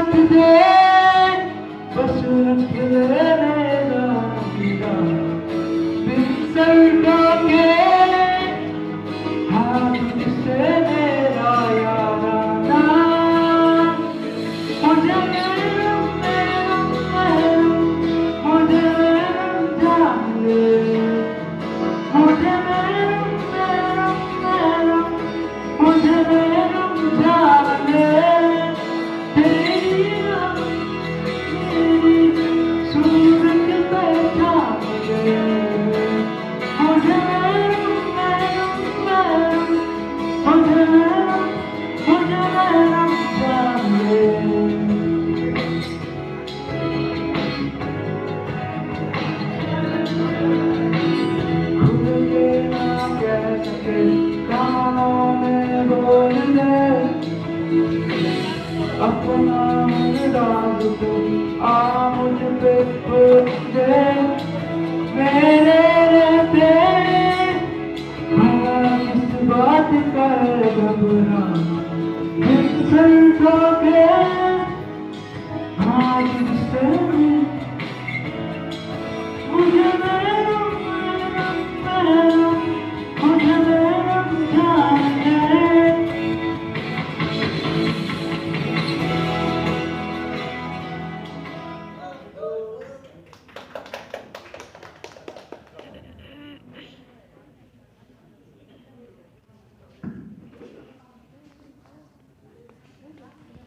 साथ दे बस रख लेना मेरा बिन सड़कों के हाथ से मेरा याराना मुझे मुझे जान ले मुझे मुझे जान ले तेरी सूरत पहचान ले मुझे जान ले खुद के ना कह सके कानों में बोल दे अपना राज तो आ मुझ पे खोल दे मेरे रहते भला किस बात का घबराना बिन सड़कों के